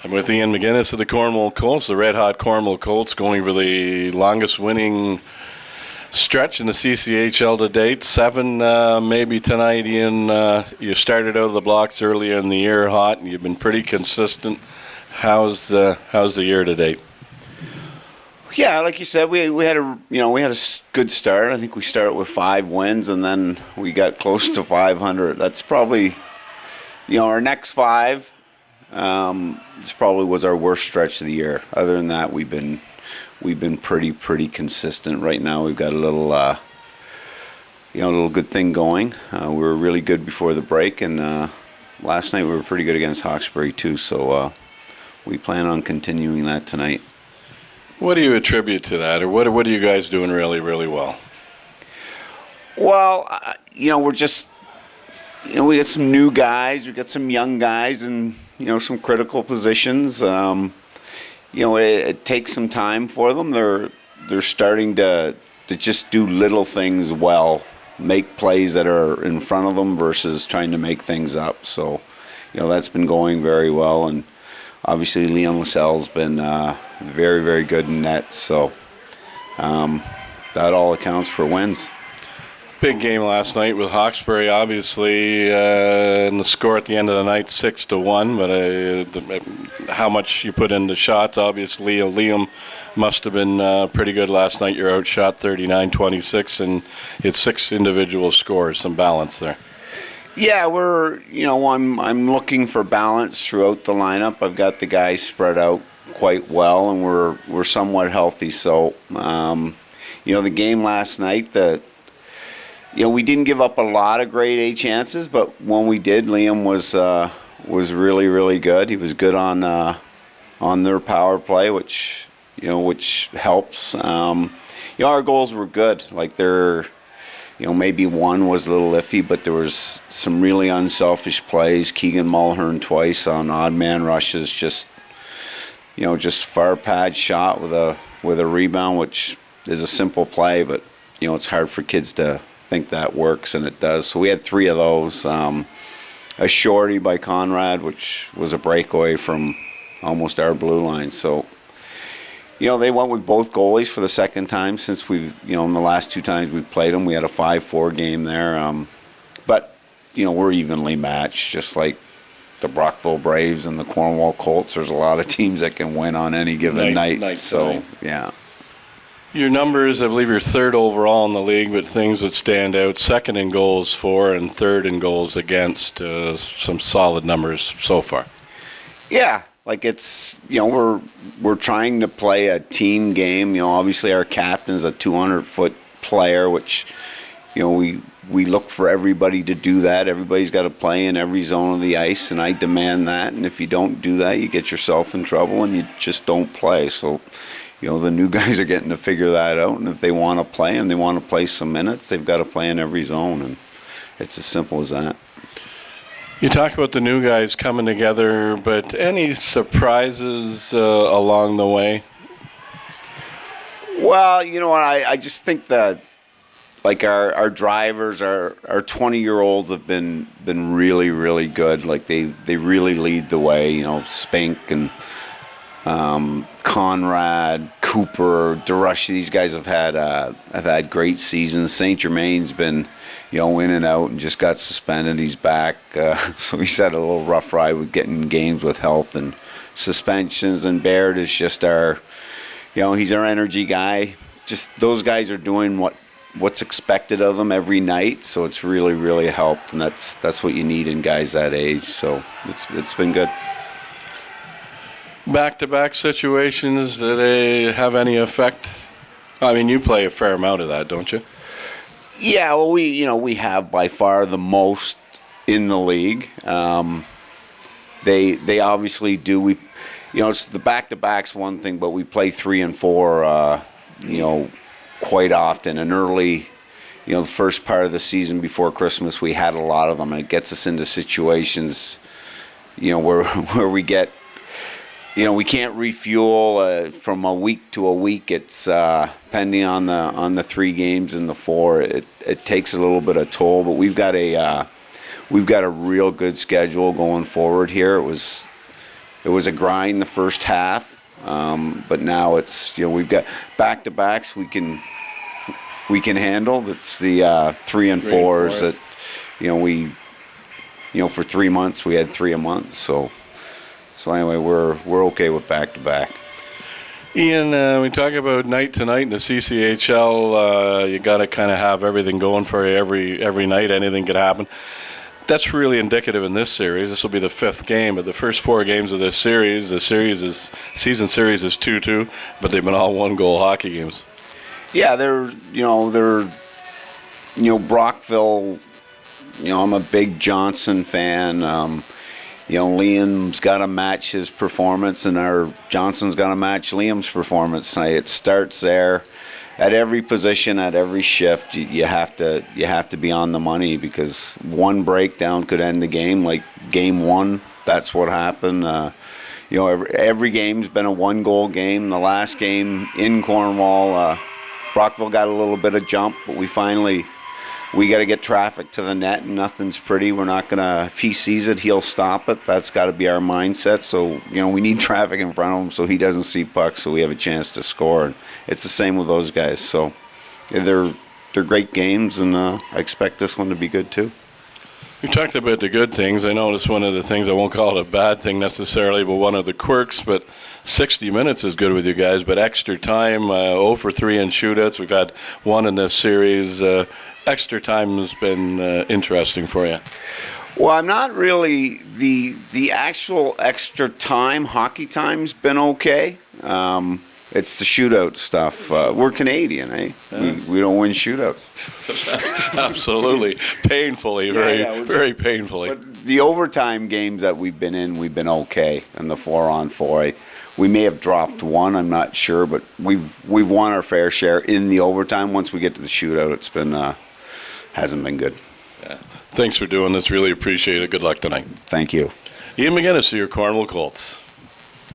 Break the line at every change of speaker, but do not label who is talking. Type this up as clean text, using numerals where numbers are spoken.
I'm with Ian MacInnis of the Cornwall Colts, the red-hot Cornwall Colts, going for the longest winning stretch in the CCHL to date. 7 maybe tonight, Ian. You started out of the blocks earlier in the year hot, and you've been pretty consistent. How's the year to date?
Yeah, like you said, we had a good start. I think we started with 5 wins, and then we got close to 500. That's probably, our next 5. This probably was our worst stretch of the year. Other than that, we've been pretty consistent. Right now, we've got a little good thing going. We were really good before the break, and last night we were pretty good against Hawkesbury too. So we plan on continuing that tonight.
What do you attribute to that, or what are you guys doing really, really well?
Well, we're just, we got some new guys, we got some young guys, and some critical positions. It takes some time for them. They're starting to just do little things well, make plays that are in front of them versus trying to make things up. So, that's been going very well, and obviously Leon Lascelles been very, very good in net. So that all accounts for wins.
Big game last night with Hawkesbury, obviously, and the score at the end of the night 6-1. But how much you put into shots, obviously, Liam must have been pretty good last night. You're outshot 39-26, and it's 6 individual scores. Some balance there.
Yeah, I'm looking for balance throughout the lineup. I've got the guys spread out quite well, and we're somewhat healthy. So, the game last night, we didn't give up a lot of grade A chances, but when we did, Liam was really, really good. He was good on their power play, which helps. Our goals were good. Like maybe one was a little iffy, but there was some really unselfish plays. Keegan Mulhern twice on odd man rushes, just far pad shot with a rebound, which is a simple play, but it's hard for kids to think that works, and it does. So we had 3 of those. A shorty by Conrad, which was a breakaway from almost our blue line. So, they went with both goalies for the second time since we've, in the last 2 times we played them, we had a 5-4 game there. But, we're evenly matched, just like the Brockville Braves and the Cornwall Colts. There's a lot of teams that can win on any given night. So, yeah.
Your numbers, I believe you're 3rd overall in the league, but things that stand out: 2nd in goals for and 3rd in goals against. Some solid numbers so far. Yeah,
like it's, we're trying to play a team game. Obviously our captain is a 200-foot player, which, we look for everybody to do that. Everybody's got to play in every zone of the ice, and I demand that. And if you don't do that, you get yourself in trouble, and you just don't play. So, the new guys are getting to figure that out, and if they want to play and they want to play some minutes, they've got to play in every zone, and it's as simple as that.
You talk about the new guys coming together, but any surprises along the way?
Well, I just think that, like, our drivers, our 20-year-olds have been really, really good. Like, they really lead the way. Spink and Conrad, Cooper, DeRush, these guys have had great seasons. St. Germain's been, in and out and just got suspended. He's back. So he's had a little rough ride with getting games with health and suspensions. And Baird is just he's our energy guy. Just those guys are doing what's expected of them every night. So it's really, really helped. And that's what you need in guys that age. So it's been good.
Back-to-back situations, do they have any effect? I mean, you play a fair amount of that, don't you?
Yeah, well, we have by far the most in the league. They obviously do. It's the back-to-back's one thing, but we play 3 and 4, quite often. And early, the first part of the season before Christmas, we had a lot of them, and it gets us into situations, where we get. We can't refuel from a week to a week. It's depending on the 3 games and the 4. It takes a little bit of toll, but we've got a real good schedule going forward here. It was a grind the first half, but now it's we've got back-to-backs we can handle. That's the 3 and 4s that we for 3 months we had 3 a month. So anyway, we're okay with back-to-back.
Ian, we talk about night to night in the CCHL. You got to kind of have everything going for you every night. Anything could happen. That's really indicative in this series. This will be the 5th game, but the first 4 games of this series, season series is 2-2, but they've been all 1-goal hockey games.
Yeah, they're Brockville. I'm a big Johnson fan. Liam's got to match his performance, and Johnson's got to match Liam's performance tonight. It starts there. At every position, at every shift, you have to be on the money, because one breakdown could end the game. Like game 1, that's what happened. Every game's been a 1-goal game. The last game in Cornwall, Brockville got a little bit of jump, but we got to get traffic to the net, and nothing's pretty. We're not going to, if he sees it, he'll stop it. That's got to be our mindset. So, we need traffic in front of him so he doesn't see pucks, so we have a chance to score. And it's the same with those guys. So they're great games, and I expect this one to be good too.
We talked about the good things. I noticed one of the things, I won't call it a bad thing necessarily, but one of the quirks, but 60 minutes is good with you guys, but extra time, 0 for 3 in shootouts. We've had 1 in this series. Extra time has been interesting for you.
Well, I'm not really the actual extra time. Hockey time's been okay. It's the shootout stuff. We're Canadian, eh? Yeah. We don't win shootouts.
Absolutely, painfully, very painfully.
But the overtime games that we've been in, we've been okay. And the 4-on-4, we may have dropped 1. I'm not sure, but we've won our fair share in the overtime. Once we get to the shootout, it's been hasn't been good.
Yeah. Thanks for doing this. Really appreciate it. Good luck tonight.
Thank you.
Ian MacInnis of your Cornwall Colts.